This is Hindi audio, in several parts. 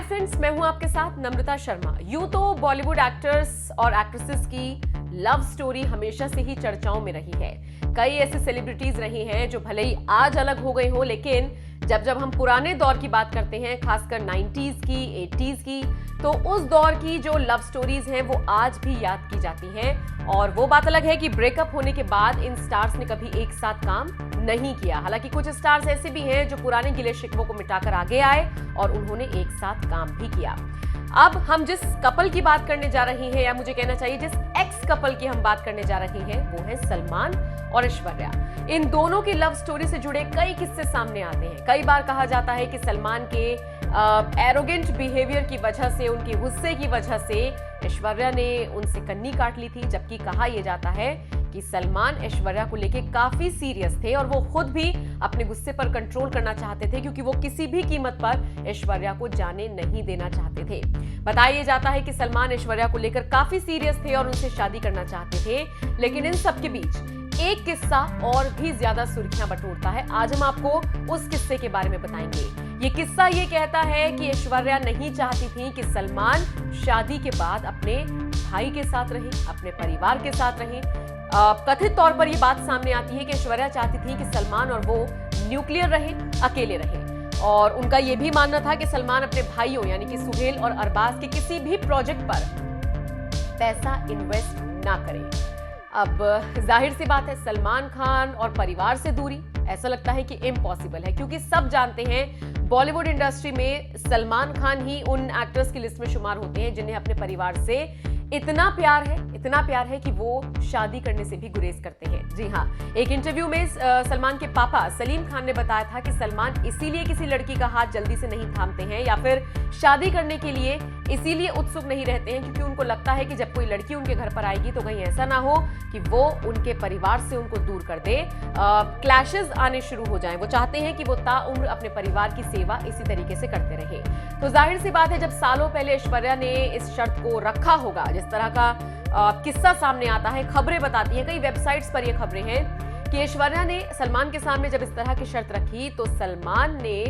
फ्रेंड्स, मैं हूं आपके साथ नम्रता शर्मा। यूं तो बॉलीवुड एक्टर्स और एक्ट्रेसेस की लव स्टोरी हमेशा से ही चर्चाओं में रही है। कई ऐसे सेलिब्रिटीज रही हैं जो भले ही आज अलग हो गए हो, लेकिन जब हम पुराने दौर की बात करते हैं, खासकर 90s की, 80s की, तो उस दौर की जो लव स्टोरीज हैं वो आज भी याद की जाती हैं। और वो बात अलग है कि ब्रेकअप होने के बाद इन स्टार्स ने कभी एक साथ काम नहीं किया। हालांकि कुछ स्टार्स ऐसे भी हैं जो पुराने गिले शिकवों को मिटाकर आगे आए और उन्होंने एक साथ काम भी किया। अब हम जिस कपल की बात करने जा रहे हैं, या मुझे कहना चाहिए जिस एक्स कपल की हम बात करने जा रहे हैं, वो है सलमान और ऐश्वर्या। इन दोनों की लव स्टोरी से जुड़े कई किस्से सामने आते हैं। कई बार कहा जाता है कि सलमान के एरोगेंट बिहेवियर की वजह से, उनके गुस्से की वजह से ऐश्वर्या ने उनसे कन्नी काट ली थी, जबकि कहा यह जाता है कि सलमान ऐश्वर्या को लेके काफी सीरियस थे और वो खुद भी अपने गुस्से पर कंट्रोल करना चाहते थे, क्योंकि वो किसी भी कीमत पर ऐश्वर्या को जाने नहीं देना चाहते थे। बताया जाता है कि सलमान ऐश्वर्या को लेकर काफी सीरियस थे और उनसे शादी करना चाहते थे, लेकिन इन सब के बीच एक किस्सा और भी ज्यादा सुर्खियां बटोरता है। आज हम आपको उस किस्से के बारे में बताएंगे। ये किस्सा ये कहता है कि ऐश्वर्या नहीं चाहती थी कि सलमान शादी के बाद अपने भाई के साथ रहे, अपने परिवार के साथ रहे। कथित तौर पर यह बात सामने आती है कि ऐश्वर्या चाहती थी कि सलमान और वो न्यूक्लियर रहे, अकेले रहे। और उनका यह भी मानना था कि सलमान अपने भाइयों यानी कि सुहेल और अरबाज के किसी भी प्रोजेक्ट पर पैसा इन्वेस्ट ना करे। अब जाहिर सी बात है, सलमान खान और परिवार से दूरी ऐसा लगता है कि इम्पॉसिबल है, क्योंकि सब जानते हैं बॉलीवुड इंडस्ट्री में सलमान खान ही उन एक्टर्स की लिस्ट में शुमार होते हैं जिन्हें अपने परिवार से इतना प्यार है कि वो शादी करने से भी गुरेज करते हैं। जी हाँ, एक इंटरव्यू में सलमान के पापा सलीम खान ने बताया था कि सलमान इसीलिए किसी लड़की का हाथ जल्दी से नहीं थामते हैं या फिर शादी करने के लिए इसीलिए उत्सुक नहीं रहते हैं, क्योंकि उनको लगता है कि जब कोई लड़की उनके घर पर आएगी तो कहीं ऐसा ना हो कि वो उनके परिवार से उनको दूर कर दे, क्लैशेस आने शुरू हो जाएं। वो चाहते हैं कि वो ताउम्र अपने परिवार की सेवा इसी तरीके से करते रहे। तो जाहिर सी बात है, जब सालों पहले ऐश्वर्या ने इस शर्त को रखा होगा, जिस तरह का किस्सा सामने आता है, खबरें बताती हैं, कई वेबसाइट्स पर ये खबरें हैं कि ऐश्वर्या ने सलमान के सामने जब इस तरह की शर्त रखी तो सलमान ने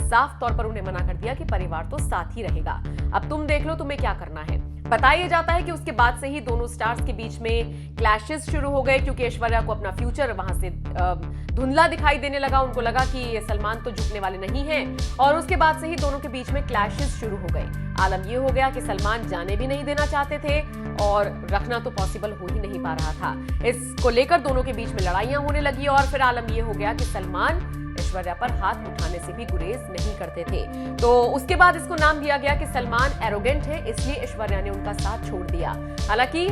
साफ तौर पर उन्हें मना कर दिया कि परिवार तो साथ ही रहेगा, अब तुम देख लो तुम्हें क्या करना है। बताया जाता है कि उसके बाद से ही दोनों स्टार्स के बीच में क्लैशेस शुरू हो गए, क्योंकि ऐश्वर्या को अपना फ्यूचर वहां से धुंधला दिखाई देने लगा। उनको लगा कि सलमान तो झुकने वाले नहीं हैं, और उसके बाद से ही दोनों के बीच में क्लैशेस शुरू हो गए। आलम यह हो गया कि सलमान जाने भी नहीं देना चाहते थे और रखना तो पॉसिबल हो ही नहीं पा रहा था। इसको लेकर दोनों के बीच में लड़ाइयां होने लगी और फिर आलम यह हो गया कि सलमान ऐश्वर्या पर हाथ उठाने से भी गुरेज नहीं करते थे। तो उसके बाद इसको नाम दिया गया कि सलमान एरोगेंट है, इसलिए ऐश्वर्या ने उनका साथ छोड़ दिया। हालांकि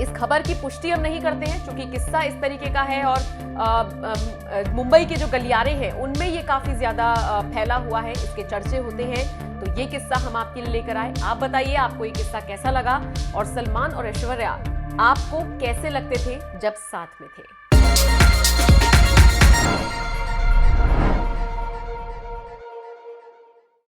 इस खबर की पुष्टि हम नहीं करते हैं, क्योंकि किस्सा इस तरीके का है और मुंबई के जो गलियारे हैं उनमें ये काफी ज्यादा फैला हुआ है, इसके चर्चे होते हैं। तो ये किस्सा हम आपके लिए लेकर आए। आप बताइए आपको ये किस्सा कैसा लगा, और सलमान और ऐश्वर्या आपको कैसे लगते थे जब साथ में थे।